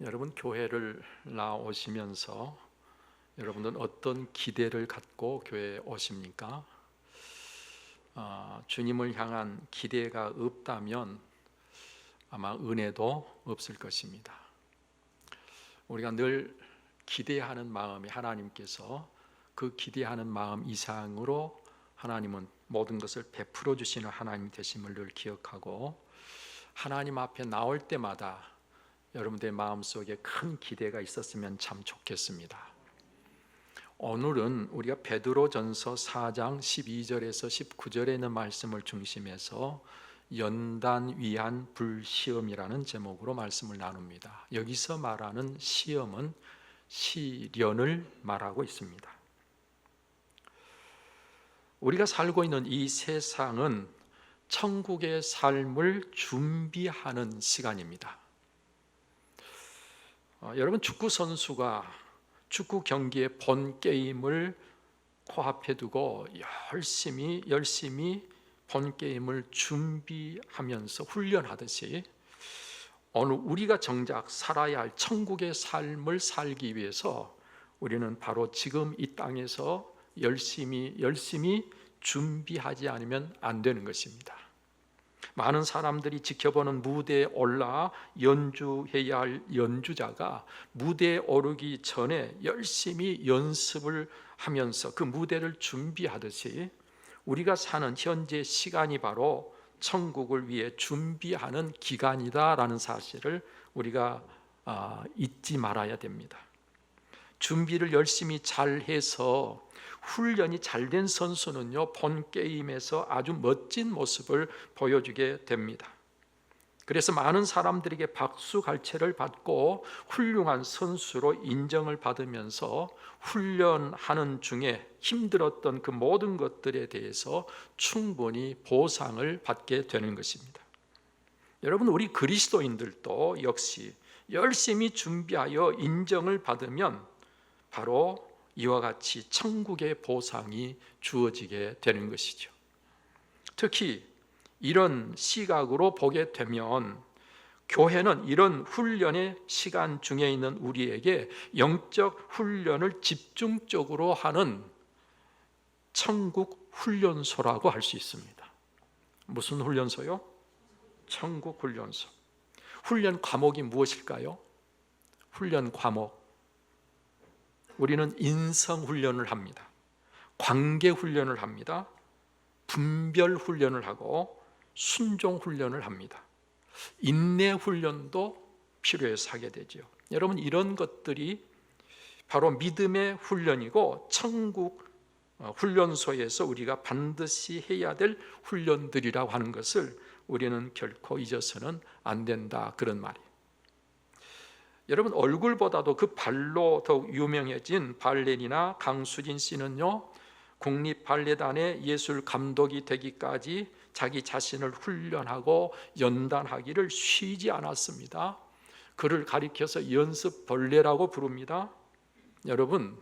여러분, 교회를 나오시면서 여러분은 어떤 기대를 갖고 교회에 오십니까? 주님을 향한 기대가 없다면 아마 은혜도 없을 것입니다. 우리가 늘 기대하는 마음이 하나님께서 그 기대하는 마음 이상으로 하나님은 모든 것을 베풀어 주시는 하나님 되심을 늘 기억하고, 하나님 앞에 나올 때마다 여러분들의 마음속에 큰 기대가 있었으면 참 좋겠습니다. 오늘은 우리가 베드로전서 4장 12절에서 19절에 있는 말씀을 중심해서 연단 위한 불시험이라는 제목으로 말씀을 나눕니다. 여기서 말하는 시험은 시련을 말하고 있습니다. 우리가 살고 있는 이 세상은 천국의 삶을 준비하는 시간입니다. 여러분, 축구 선수가 축구 경기의 본 게임을 코앞에 두고 열심히 본 게임을 준비하면서 훈련하듯이, 오늘 우리가 정작 살아야 할 천국의 삶을 살기 위해서 우리는 바로 지금 이 땅에서 열심히 준비하지 않으면 안 되는 것입니다. 많은 사람들이 지켜보는 무대에 올라 연주해야 할 연주자가 무대에 오르기 전에 열심히 연습을 하면서 그 무대를 준비하듯이, 우리가 사는 현재 시간이 바로 천국을 위해 준비하는 기간이다라는 사실을 우리가 잊지 말아야 됩니다. 준비를 열심히 잘해서 훈련이 잘된 선수는요, 본 게임에서 아주 멋진 모습을 보여주게 됩니다. 그래서 많은 사람들에게 박수 갈채를 받고 훌륭한 선수로 인정을 받으면서 훈련하는 중에 힘들었던 그 모든 것들에 대해서 충분히 보상을 받게 되는 것입니다. 여러분, 우리 그리스도인들도 역시 열심히 준비하여 인정을 받으면 바로 이와 같이 천국의 보상이 주어지게 되는 것이죠. 특히 이런 시각으로 보게 되면 교회는 이런 훈련의 시간 중에 있는 우리에게 영적 훈련을 집중적으로 하는 천국 훈련소라고 할 수 있습니다. 무슨 훈련소요? 천국 훈련소. 훈련 과목이 무엇일까요? 훈련 과목, 우리는 인성 훈련을 합니다. 관계 훈련을 합니다. 분별 훈련을 하고 순종 훈련을 합니다. 인내 훈련도 필요해서 하게 되죠. 여러분, 이런 것들이 바로 믿음의 훈련이고 천국 훈련소에서 우리가 반드시 해야 될 훈련들이라고 하는 것을 우리는 결코 잊어서는 안 된다, 그런 말이에요. 여러분, 얼굴보다도 그 발로 더욱 유명해진 발레리나 강수진 씨는요, 국립발레단의 예술 감독이 되기까지 자기 자신을 훈련하고 연단하기를 쉬지 않았습니다. 그를 가리켜서 연습벌레라고 부릅니다. 여러분,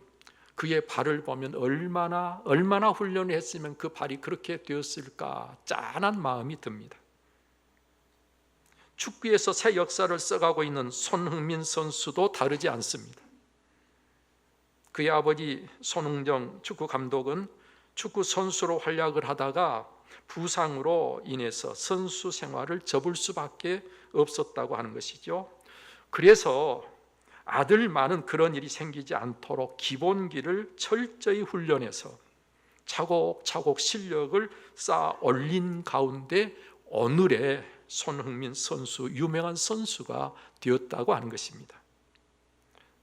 그의 발을 보면 얼마나 훈련을 했으면 그 발이 그렇게 되었을까 짠한 마음이 듭니다. 축구에서 새 역사를 써가고 있는 손흥민 선수도 다르지 않습니다. 그의 아버지 손흥정 축구 감독은 축구 선수로 활약을 하다가 부상으로 인해서 선수 생활을 접을 수밖에 없었다고 하는 것이죠. 그래서 아들만은 그런 일이 생기지 않도록 기본기를 철저히 훈련해서 차곡차곡 실력을 쌓아 올린 가운데 오늘의 손흥민 선수, 유명한 선수가 되었다고 하는 것입니다.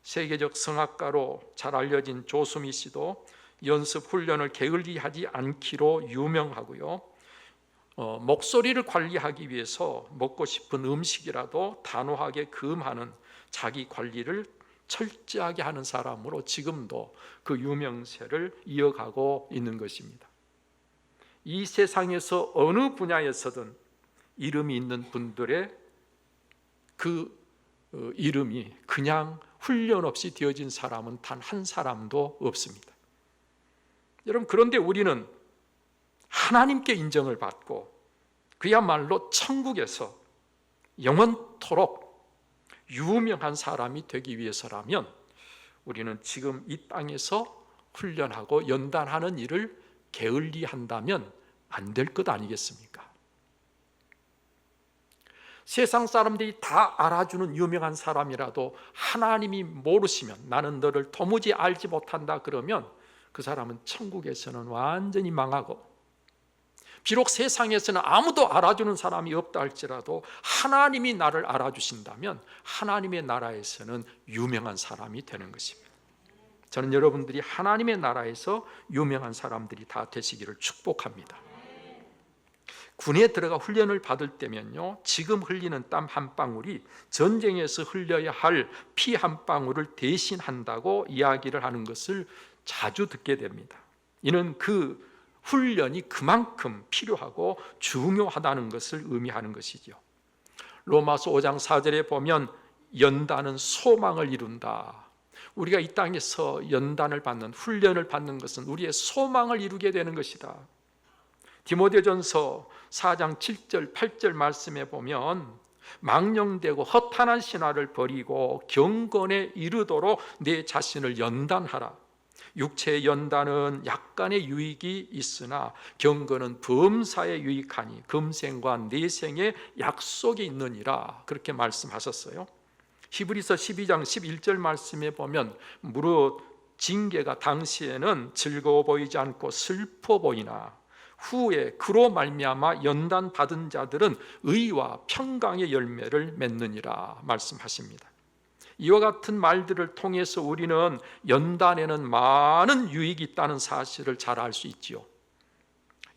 세계적 성악가로 잘 알려진 조수미 씨도 연습 훈련을 게을리하지 않기로 유명하고요, 목소리를 관리하기 위해서 먹고 싶은 음식이라도 단호하게 금하는 자기 관리를 철저하게 하는 사람으로 지금도 그 유명세를 이어가고 있는 것입니다. 이 세상에서 어느 분야에서든 이름이 있는 분들의 그 이름이 그냥 훈련 없이 되어진 사람은 단 한 사람도 없습니다. 여러분, 그런데 우리는 하나님께 인정을 받고 그야말로 천국에서 영원토록 유명한 사람이 되기 위해서라면 우리는 지금 이 땅에서 훈련하고 연단하는 일을 게을리한다면 안 될 것 아니겠습니까? 세상 사람들이 다 알아주는 유명한 사람이라도 하나님이 모르시면, 나는 너를 도무지 알지 못한다 그러면 그 사람은 천국에서는 완전히 망하고, 비록 세상에서는 아무도 알아주는 사람이 없다 할지라도 하나님이 나를 알아주신다면 하나님의 나라에서는 유명한 사람이 되는 것입니다. 저는 여러분들이 하나님의 나라에서 유명한 사람들이 다 되시기를 축복합니다. 군에 들어가 훈련을 받을 때면요, 지금 흘리는 땀 한 방울이 전쟁에서 흘려야 할 피 한 방울을 대신한다고 이야기를 하는 것을 자주 듣게 됩니다. 이는 그 훈련이 그만큼 필요하고 중요하다는 것을 의미하는 것이죠. 로마서 5장 4절에 보면 연단은 소망을 이룬다. 우리가 이 땅에서 연단을 받는, 훈련을 받는 것은 우리의 소망을 이루게 되는 것이다. 디모데전서 4장 7절 8절 말씀에 보면 망령되고 허탄한 신화를 버리고 경건에 이르도록 내 자신을 연단하라. 육체의 연단은 약간의 유익이 있으나 경건은 범사에 유익하니 금생과 내생에 약속이 있느니라. 그렇게 말씀하셨어요. 히브리서 12장 11절 말씀에 보면 무릇 징계가 당시에는 즐거워 보이지 않고 슬퍼 보이나 후에 그로 말미암아 연단 받은 자들은 의와 평강의 열매를 맺느니라 말씀하십니다. 이와 같은 말들을 통해서 우리는 연단에는 많은 유익이 있다는 사실을 잘 알 수 있지요.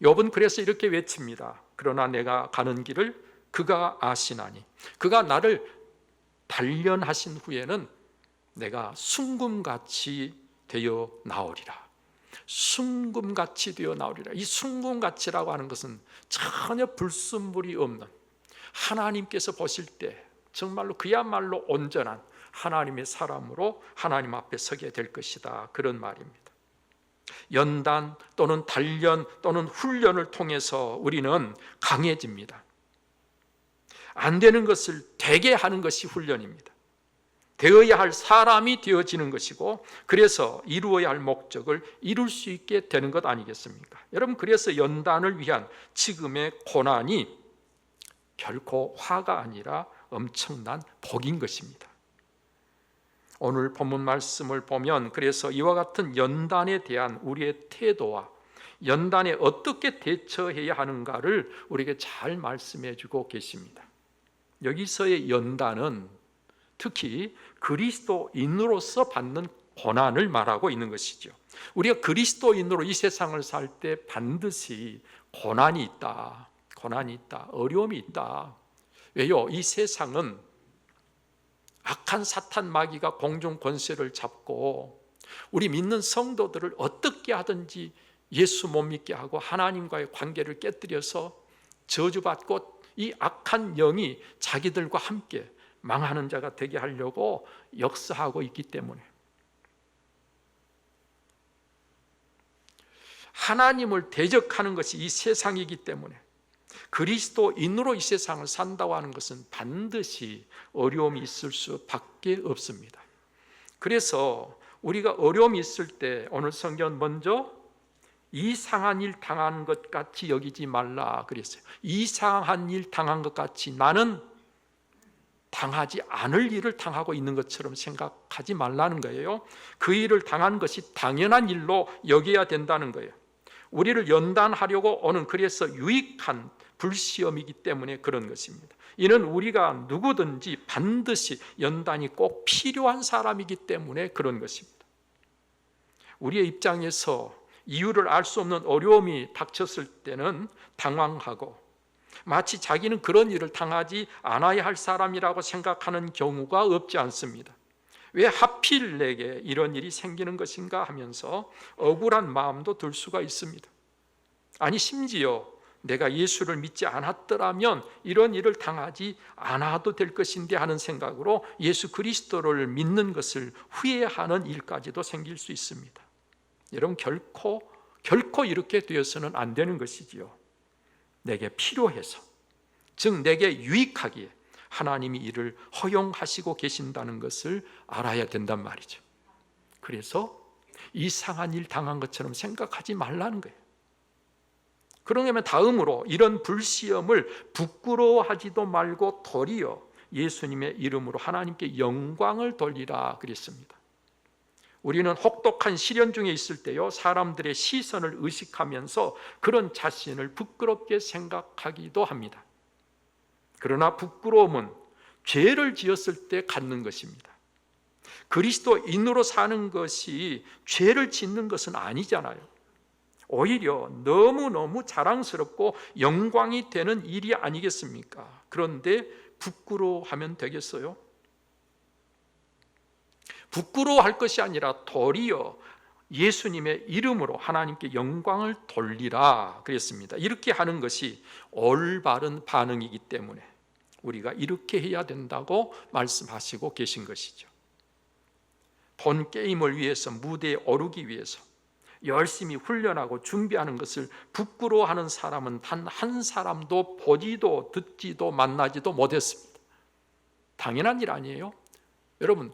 욥은 그래서 이렇게 외칩니다. 그러나 내가 가는 길을 그가 아시나니 그가 나를 단련하신 후에는 내가 순금같이 되어 나오리라. 순금같이 되어 나오리라. 이 순금같이라고 하는 것은 전혀 불순물이 없는, 하나님께서 보실 때 정말로 그야말로 온전한 하나님의 사람으로 하나님 앞에 서게 될 것이다, 그런 말입니다. 연단 또는 단련 또는 훈련을 통해서 우리는 강해집니다. 안 되는 것을 되게 하는 것이 훈련입니다. 되어야 할 사람이 되어지는 것이고, 그래서 이루어야 할 목적을 이룰 수 있게 되는 것 아니겠습니까? 여러분, 그래서 연단을 위한 지금의 고난이 결코 화가 아니라 엄청난 복인 것입니다. 오늘 본문 말씀을 보면 그래서 이와 같은 연단에 대한 우리의 태도와 연단에 어떻게 대처해야 하는가를 우리에게 잘 말씀해 주고 계십니다. 여기서의 연단은 특히 그리스도인으로서 받는 고난을 말하고 있는 것이죠. 우리가 그리스도인으로 이 세상을 살 때 반드시 고난이 있다, 어려움이 있다. 왜요? 이 세상은 악한 사탄 마귀가 공중 권세를 잡고 우리 믿는 성도들을 어떻게 하든지 예수 못 믿게 하고 하나님과의 관계를 깨뜨려서 저주받고 이 악한 영이 자기들과 함께 망하는 자가 되게 하려고 역사하고 있기 때문에, 하나님을 대적하는 것이 이 세상이기 때문에 그리스도인으로 이 세상을 산다고 하는 것은 반드시 어려움이 있을 수밖에 없습니다. 그래서 우리가 어려움이 있을 때 오늘 성경은 먼저 이상한 일 당한 것 같이 여기지 말라 그랬어요. 이상한 일 당한 것 같이, 나는 당하지 않을 일을 당하고 있는 것처럼 생각하지 말라는 거예요. 그 일을 당한 것이 당연한 일로 여겨야 된다는 거예요. 우리를 연단하려고 오는 그래서 유익한 불시험이기 때문에 그런 것입니다. 이는 우리가 누구든지 반드시 연단이 꼭 필요한 사람이기 때문에 그런 것입니다. 우리의 입장에서 이유를 알 수 없는 어려움이 닥쳤을 때는 당황하고 마치 자기는 그런 일을 당하지 않아야 할 사람이라고 생각하는 경우가 없지 않습니다. 왜 하필 내게 이런 일이 생기는 것인가 하면서 억울한 마음도 들 수가 있습니다. 아니, 심지어 내가 예수를 믿지 않았더라면 이런 일을 당하지 않아도 될 것인데 하는 생각으로 예수 그리스도를 믿는 것을 후회하는 일까지도 생길 수 있습니다. 여러분, 결코 이렇게 되어서는 안 되는 것이지요. 내게 필요해서, 즉 내게 유익하기에, 하나님이 이를 허용하시고 계신다는 것을 알아야 된단 말이죠. 그래서 이상한 일 당한 것처럼 생각하지 말라는 거예요. 그러면 다음으로 이런 불시험을 부끄러워하지도 말고 도리어 예수님의 이름으로 하나님께 영광을 돌리라 그랬습니다. 우리는 혹독한 시련 중에 있을 때요, 사람들의 시선을 의식하면서 그런 자신을 부끄럽게 생각하기도 합니다. 그러나 부끄러움은 죄를 지었을 때 갖는 것입니다. 그리스도인으로 사는 것이 죄를 짓는 것은 아니잖아요. 오히려 너무너무 자랑스럽고 영광이 되는 일이 아니겠습니까? 그런데 부끄러워하면 되겠어요? 부끄러워할 것이 아니라 도리어 예수님의 이름으로 하나님께 영광을 돌리라 그랬습니다. 이렇게 하는 것이 올바른 반응이기 때문에 우리가 이렇게 해야 된다고 말씀하시고 계신 것이죠. 본 게임을 위해서 무대에 오르기 위해서 열심히 훈련하고 준비하는 것을 부끄러워하는 사람은 단 한 사람도 보지도 듣지도 만나지도 못했습니다. 당연한 일 아니에요? 여러분,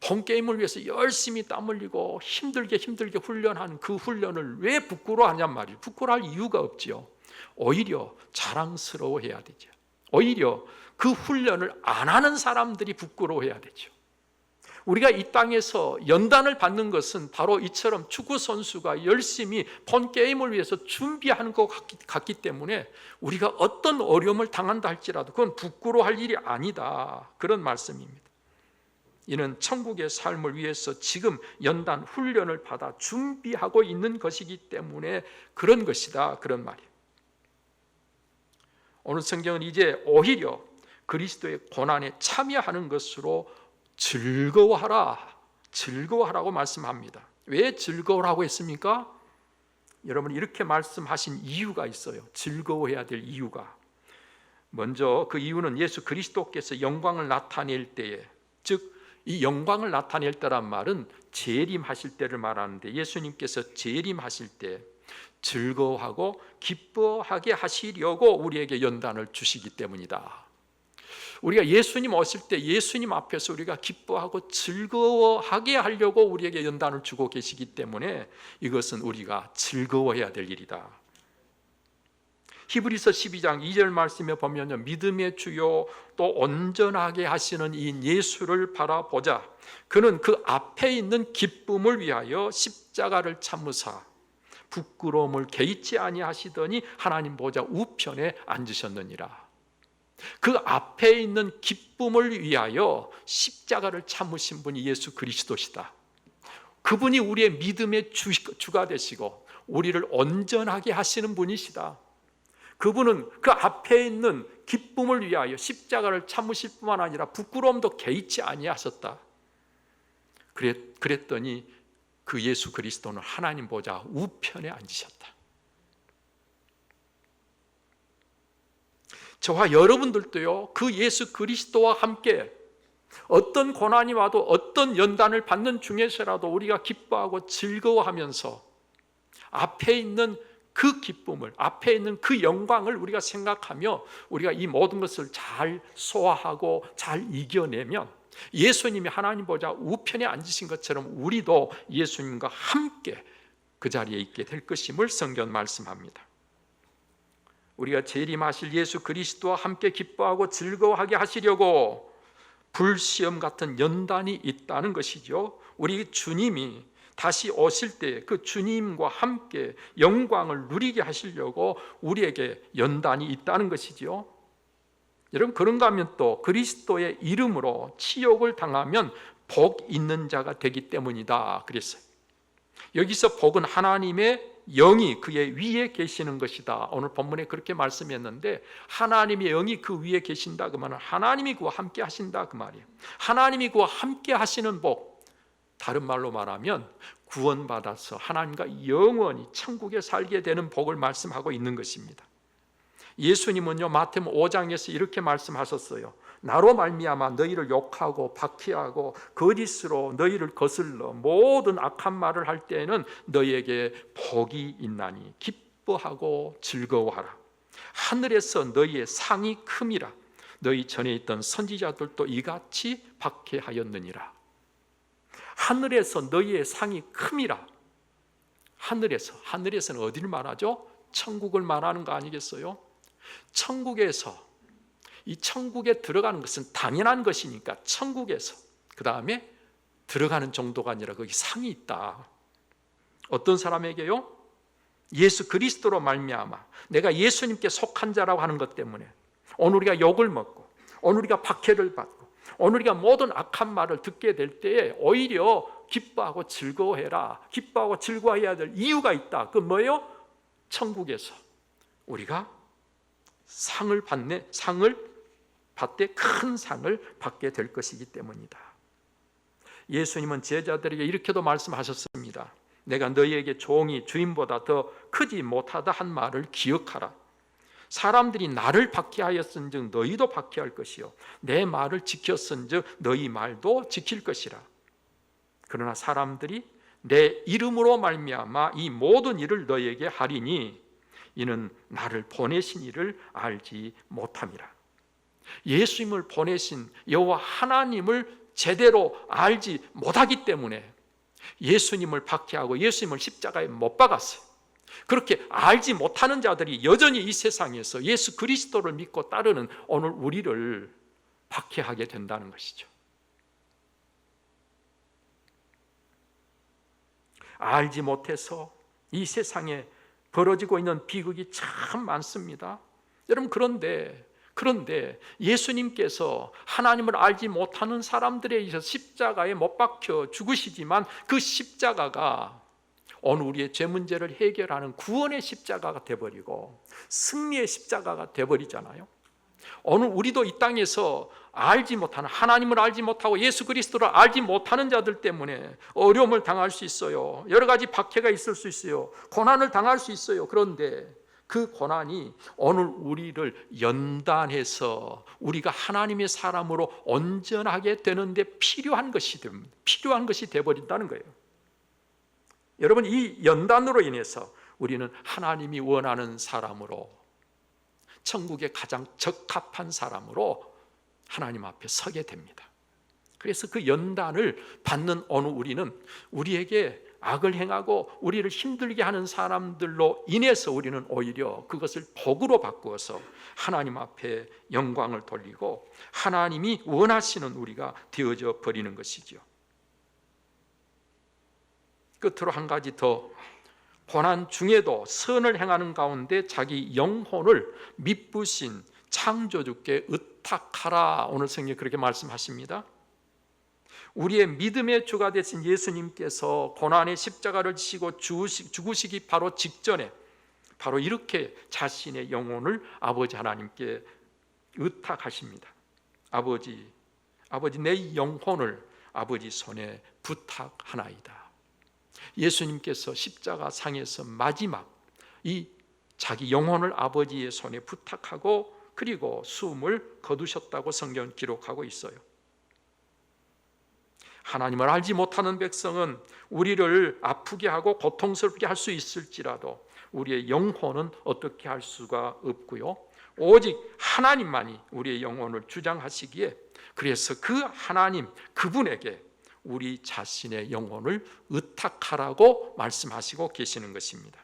본 게임을 위해서 열심히 땀 흘리고 힘들게 훈련한 그 훈련을 왜 부끄러워하냔 말이에요. 부끄러워할 이유가 없지요. 오히려 자랑스러워해야 되죠. 오히려 그 훈련을 안 하는 사람들이 부끄러워해야 되죠. 우리가 이 땅에서 연단을 받는 것은 바로 이처럼 축구 선수가 열심히 본 게임을 위해서 준비하는 것 같기 때문에 우리가 어떤 어려움을 당한다 할지라도 그건 부끄러워할 일이 아니다, 그런 말씀입니다. 이는 천국의 삶을 위해서 지금 연단 훈련을 받아 준비하고 있는 것이기 때문에 그런 것이다, 그런 말이에요. 오늘 성경은 이제 오히려 그리스도의 고난에 참여하는 것으로 즐거워하라고 말씀합니다. 왜 즐거워라고 했습니까? 여러분, 이렇게 말씀하신 이유가 있어요. 즐거워해야 될 이유가. 먼저 그 이유는 예수 그리스도께서 영광을 나타낼 때에, 즉 이 영광을 나타낼 때란 말은 재림하실 때를 말하는데, 예수님께서 재림하실 때 즐거워하고 기뻐하게 하시려고 우리에게 연단을 주시기 때문이다. 우리가 예수님 오실 때 예수님 앞에서 우리가 기뻐하고 즐거워하게 하려고 우리에게 연단을 주고 계시기 때문에 이것은 우리가 즐거워해야 될 일이다. 히브리서 12장 2절 말씀에 보면요, 믿음의 주요 또 온전하게 하시는 이 예수를 바라보자. 그는 그 앞에 있는 기쁨을 위하여 십자가를 참으사 부끄러움을 개의치 아니하시더니 하나님 보좌 우편에 앉으셨느니라. 그 앞에 있는 기쁨을 위하여 십자가를 참으신 분이 예수 그리스도시다. 그분이 우리의 믿음의 주가 되시고 우리를 온전하게 하시는 분이시다. 그분은 그 앞에 있는 기쁨을 위하여 십자가를 참으실 뿐만 아니라 부끄러움도 개의치 아니하셨다. 그랬더니 그 예수 그리스도는 하나님 보좌 우편에 앉으셨다. 저와 여러분들도요, 그 예수 그리스도와 함께 어떤 고난이 와도 어떤 연단을 받는 중에서라도 우리가 기뻐하고 즐거워하면서 앞에 있는 그 기쁨을, 앞에 있는 그 영광을 우리가 생각하며 우리가 이 모든 것을 잘 소화하고 잘 이겨내면 예수님이 하나님 보좌 우편에 앉으신 것처럼 우리도 예수님과 함께 그 자리에 있게 될 것임을 성경 말씀합니다. 우리가 재림하실 예수 그리스도와 함께 기뻐하고 즐거워하게 하시려고 불시험 같은 연단이 있다는 것이죠. 우리 주님이 다시 오실 때 그 주님과 함께 영광을 누리게 하시려고 우리에게 연단이 있다는 것이죠. 여러분, 그런가 하면 또 그리스도의 이름으로 치욕을 당하면 복 있는 자가 되기 때문이다 그랬어요. 여기서 복은 하나님의 영이 그의 위에 계시는 것이다. 오늘 본문에 그렇게 말씀했는데, 하나님의 영이 그 위에 계신다 그 말은 하나님이 그와 함께 하신다 그 말이에요. 하나님이 그와 함께 하시는 복, 다른 말로 말하면 구원받아서 하나님과 영원히 천국에 살게 되는 복을 말씀하고 있는 것입니다. 예수님은요, 마태복음 5장에서 이렇게 말씀하셨어요. 나로 말미암아 너희를 욕하고 박해하고 거짓으로 너희를 거슬러 모든 악한 말을 할 때에는 너희에게 복이 있나니 기뻐하고 즐거워하라. 하늘에서 너희의 상이 큼이라. 너희 전에 있던 선지자들도 이같이 박해하였느니라. 하늘에서 너희의 상이 큼이라. 하늘에서는 어디를 말하죠? 천국을 말하는 거 아니겠어요? 천국에서, 이 천국에 들어가는 것은 당연한 것이니까 천국에서, 그 다음에 들어가는 정도가 아니라 거기 상이 있다. 어떤 사람에게요? 예수 그리스도로 말미암아 내가 예수님께 속한 자라고 하는 것 때문에 오늘 우리가 욕을 먹고, 오늘 우리가 박해를 받고, 오늘 우리가 모든 악한 말을 듣게 될 때에 오히려 기뻐하고 즐거워해라, 기뻐하고 즐거워해야 될 이유가 있다. 그 뭐예요? 천국에서 우리가 상을 받되 큰 상을 받게 될 것이기 때문이다. 예수님은 제자들에게 이렇게도 말씀하셨습니다. 내가 너희에게 종이 주인보다 더 크지 못하다 한 말을 기억하라. 사람들이 나를 박해하였은즉 너희도 박해할 것이요 내 말을 지켰은즉 너희 말도 지킬 것이라. 그러나 사람들이 내 이름으로 말미암아 이 모든 일을 너희에게 하리니 이는 나를 보내신 이를 알지 못함이라. 예수님을 보내신 여호와 하나님을 제대로 알지 못하기 때문에 예수님을 박해하고 예수님을 십자가에 못 박았어요. 그렇게 알지 못하는 자들이 여전히 이 세상에서 예수 그리스도를 믿고 따르는 오늘 우리를 박해하게 된다는 것이죠. 알지 못해서 이 세상에 벌어지고 있는 비극이 참 많습니다. 여러분, 그런데 예수님께서 하나님을 알지 못하는 사람들에 의해서 십자가에 못 박혀 죽으시지만 그 십자가가 오늘 우리의 죄 문제를 해결하는 구원의 십자가가 되어버리고 승리의 십자가가 되어버리잖아요. 오늘 우리도 이 땅에서 알지 못하는, 하나님을 알지 못하고 예수 그리스도를 알지 못하는 자들 때문에 어려움을 당할 수 있어요. 여러 가지 박해가 있을 수 있어요. 고난을 당할 수 있어요. 그런데 그 고난이 오늘 우리를 연단해서 우리가 하나님의 사람으로 온전하게 되는데 필요한 것이 되어버린다는 거예요. 여러분, 이 연단으로 인해서 우리는 하나님이 원하는 사람으로, 천국에 가장 적합한 사람으로 하나님 앞에 서게 됩니다. 그래서 그 연단을 받는 오늘 우리는 우리에게 악을 행하고 우리를 힘들게 하는 사람들로 인해서 우리는 오히려 그것을 복으로 바꾸어서 하나님 앞에 영광을 돌리고 하나님이 원하시는 우리가 되어져 버리는 것이죠. 끝으로 한 가지 더, 고난 중에도 선을 행하는 가운데 자기 영혼을 미쁘신 창조주께 의탁하라. 오늘 성경에 그렇게 말씀하십니다. 우리의 믿음의 주가 되신 예수님께서 고난의 십자가를 지시고 죽으시기 바로 직전에 바로 이렇게 자신의 영혼을 아버지 하나님께 의탁하십니다. 아버지 내 영혼을 아버지 손에 부탁하나이다. 예수님께서 십자가 상에서 마지막 이 자기 영혼을 아버지의 손에 부탁하고 그리고 숨을 거두셨다고 성경은 기록하고 있어요. 하나님을 알지 못하는 백성은 우리를 아프게 하고 고통스럽게 할 수 있을지라도 우리의 영혼은 어떻게 할 수가 없고요, 오직 하나님만이 우리의 영혼을 주장하시기에 그래서 그 하나님, 그분에게 우리 자신의 영혼을 의탁하라고 말씀하시고 계시는 것입니다.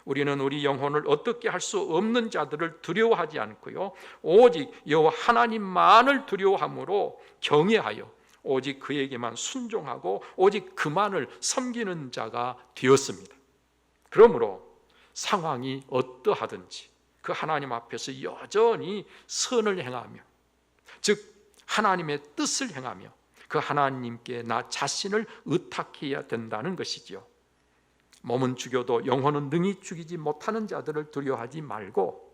우리는 우리 영혼을 어떻게 할 수 없는 자들을 두려워하지 않고요, 오직 여호와 하나님만을 두려워함으로 경외하여 오직 그에게만 순종하고 오직 그만을 섬기는 자가 되었습니다. 그러므로 상황이 어떠하든지 그 하나님 앞에서 여전히 선을 행하며, 즉 하나님의 뜻을 행하며 그 하나님께 나 자신을 의탁해야 된다는 것이지요. 몸은 죽여도 영혼은 능히 죽이지 못하는 자들을 두려워하지 말고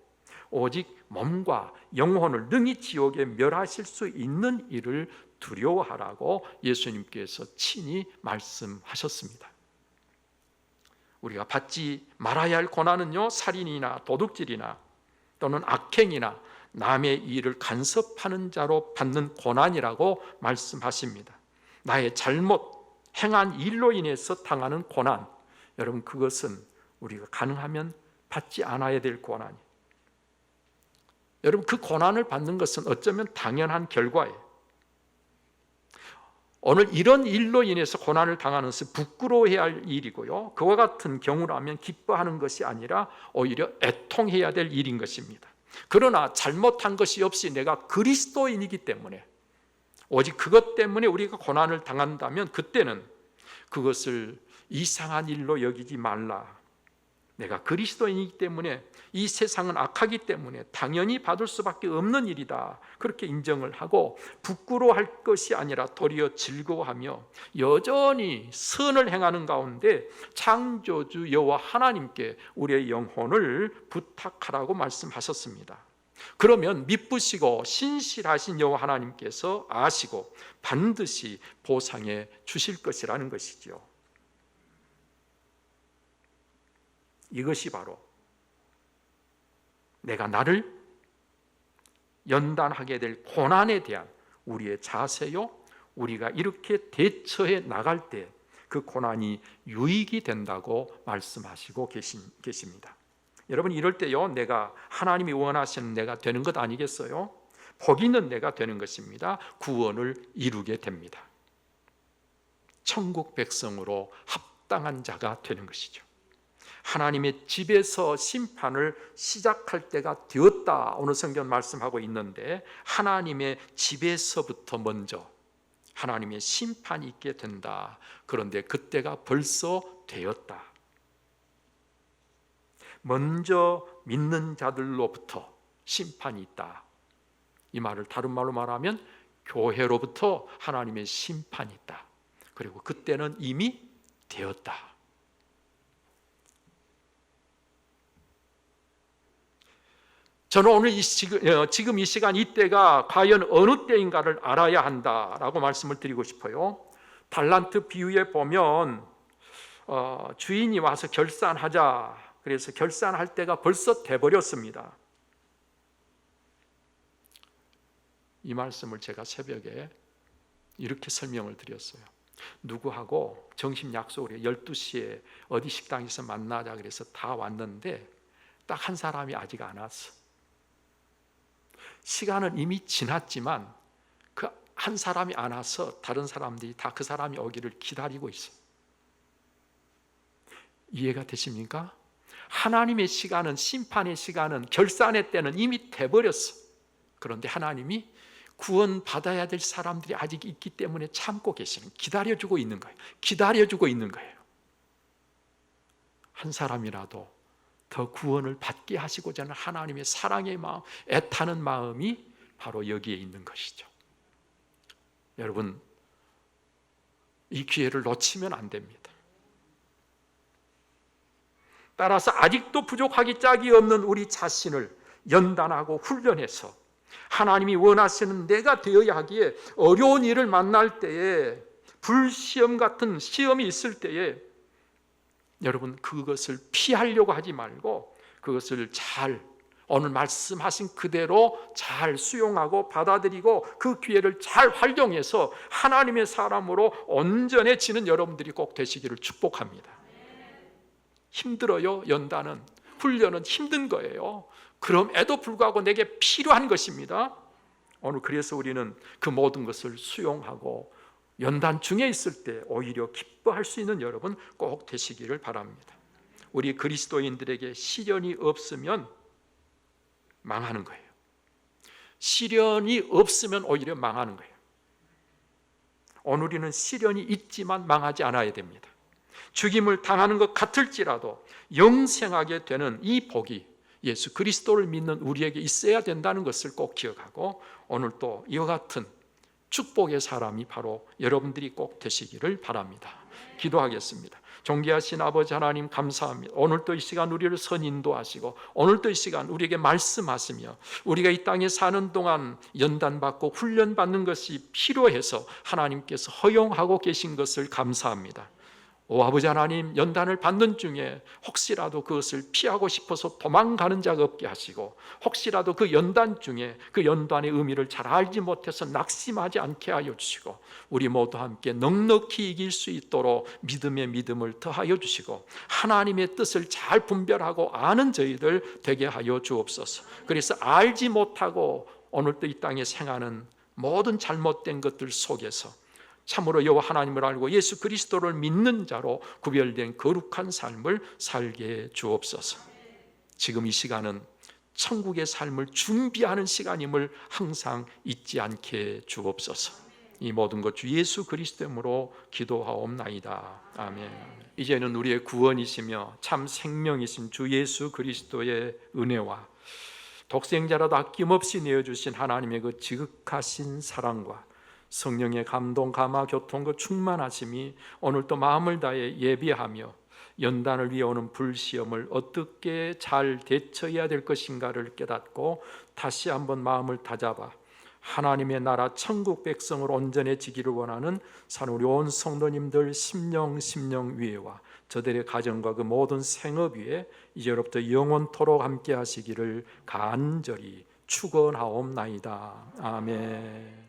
오직 몸과 영혼을 능히 지옥에 멸하실 수 있는 일을 두려워하라고 예수님께서 친히 말씀하셨습니다. 우리가 받지 말아야 할 고난은요, 살인이나 도둑질이나 또는 악행이나 남의 일을 간섭하는 자로 받는 고난이라고 말씀하십니다. 나의 잘못 행한 일로 인해서 당하는 고난, 여러분, 그것은 우리가 가능하면 받지 않아야 될 고난이. 여러분, 그 고난을 받는 것은 어쩌면 당연한 결과예요. 오늘 이런 일로 인해서 고난을 당하는 것은 부끄러워해야 할 일이고요, 그와 같은 경우라면 기뻐하는 것이 아니라 오히려 애통해야 될 일인 것입니다. 그러나 잘못한 것이 없이 내가 그리스도인이기 때문에, 오직 그것 때문에 우리가 고난을 당한다면 그때는 그것을 이상한 일로 여기지 말라. 내가 그리스도인이기 때문에, 이 세상은 악하기 때문에 당연히 받을 수밖에 없는 일이다, 그렇게 인정을 하고 부끄러워할 것이 아니라 도리어 즐거워하며 여전히 선을 행하는 가운데 창조주 여호와 하나님께 우리의 영혼을 부탁하라고 말씀하셨습니다. 그러면 미쁘시고 신실하신 여호와 하나님께서 아시고 반드시 보상해 주실 것이라는 것이지요. 이것이 바로 내가 나를 연단하게 될 고난에 대한 우리의 자세요, 우리가 이렇게 대처해 나갈 때 그 고난이 유익이 된다고 말씀하시고 계십니다. 여러분, 이럴 때요, 내가 하나님이 원하시는 내가 되는 것 아니겠어요? 복 있는 내가 되는 것입니다. 구원을 이루게 됩니다. 천국 백성으로 합당한 자가 되는 것이죠. 하나님의 집에서 심판을 시작할 때가 되었다, 오늘 성경 말씀하고 있는데, 하나님의 집에서부터 먼저 하나님의 심판이 있게 된다. 그런데 그때가 벌써 되었다. 먼저 믿는 자들로부터 심판이 있다. 이 말을 다른 말로 말하면 교회로부터 하나님의 심판이 있다. 그리고 그때는 이미 되었다. 저는 오늘 지금 이 시간, 이때가 과연 어느 때인가를 알아야 한다라고 말씀을 드리고 싶어요. 달란트 비유에 보면 주인이 와서 결산하자, 그래서 결산할 때가 벌써 돼버렸습니다. 이 말씀을 제가 새벽에 이렇게 설명을 드렸어요. 누구하고 점심 약속을 12시에 어디 식당에서 만나자 그래서 다 왔는데 딱 한 사람이 아직 안 왔어. 시간은 이미 지났지만 그 한 사람이 안 와서 다른 사람들이 다 그 사람이 오기를 기다리고 있어. 이해가 되십니까? 하나님의 시간은, 심판의 시간은, 결산의 때는 이미 돼버렸어. 그런데 하나님이 구원받아야 될 사람들이 아직 있기 때문에 참고 계시는, 기다려주고 있는 거예요. 기다려주고 있는 거예요. 한 사람이라도 더 구원을 받게 하시고자 하는 하나님의 사랑의 마음, 애타는 마음이 바로 여기에 있는 것이죠. 여러분, 이 기회를 놓치면 안 됩니다. 따라서 아직도 부족하기 짝이 없는 우리 자신을 연단하고 훈련해서 하나님이 원하시는 내가 되어야 하기에, 어려운 일을 만날 때에, 불시험 같은 시험이 있을 때에 여러분, 그것을 피하려고 하지 말고 그것을 잘, 오늘 말씀하신 그대로 잘 수용하고 받아들이고 그 기회를 잘 활용해서 하나님의 사람으로 온전해지는 여러분들이 꼭 되시기를 축복합니다. 힘들어요. 연단은, 훈련은 힘든 거예요. 그럼에도 불구하고 내게 필요한 것입니다. 오늘 그래서 우리는 그 모든 것을 수용하고 연단 중에 있을 때 오히려 기뻐할 수 있는 여러분 꼭 되시기를 바랍니다. 우리 그리스도인들에게 시련이 없으면 망하는 거예요. 시련이 없으면 오히려 망하는 거예요. 오늘 우리는 시련이 있지만 망하지 않아야 됩니다. 죽임을 당하는 것 같을지라도 영생하게 되는 이 복이 예수 그리스도를 믿는 우리에게 있어야 된다는 것을 꼭 기억하고, 오늘 또 이와 같은 축복의 사람이 바로 여러분들이 꼭 되시기를 바랍니다. 기도하겠습니다. 존귀하신 아버지 하나님, 감사합니다. 오늘도 이 시간 우리를 선인도하시고 오늘도 이 시간 우리에게 말씀하시며 우리가 이 땅에 사는 동안 연단받고 훈련받는 것이 필요해서 하나님께서 허용하고 계신 것을 감사합니다. 오 아버지 하나님, 연단을 받는 중에 혹시라도 그것을 피하고 싶어서 도망가는 자가 없게 하시고, 혹시라도 그 연단 중에 그 연단의 의미를 잘 알지 못해서 낙심하지 않게 하여 주시고, 우리 모두 함께 넉넉히 이길 수 있도록 믿음의 믿음을 더하여 주시고, 하나님의 뜻을 잘 분별하고 아는 저희들 되게 하여 주옵소서. 그래서 알지 못하고 오늘도 이 땅에 생하는 모든 잘못된 것들 속에서 참으로 여호와 하나님을 알고 예수 그리스도를 믿는 자로 구별된 거룩한 삶을 살게 주옵소서. 지금 이 시간은 천국의 삶을 준비하는 시간임을 항상 잊지 않게 주옵소서. 이 모든 것 주 예수 그리스도의 이름으로 기도하옵나이다. 아멘. 이제는 우리의 구원이시며 참 생명이신 주 예수 그리스도의 은혜와 독생자라도 아낌없이 내어주신 하나님의 그 지극하신 사랑과 성령의 감동, 감화, 교통, 그 충만하심이 오늘도 마음을 다해 예비하며 연단을 위해 오는 불시험을 어떻게 잘 대처해야 될 것인가를 깨닫고 다시 한번 마음을 다잡아 하나님의 나라 천국 백성으로 온전해지기를 원하는 산 우리 온 성도님들 심령 위에와 저들의 가정과 그 모든 생업 위에 이제로부터 영원토록 함께 하시기를 간절히 축원하옵나이다. 아멘.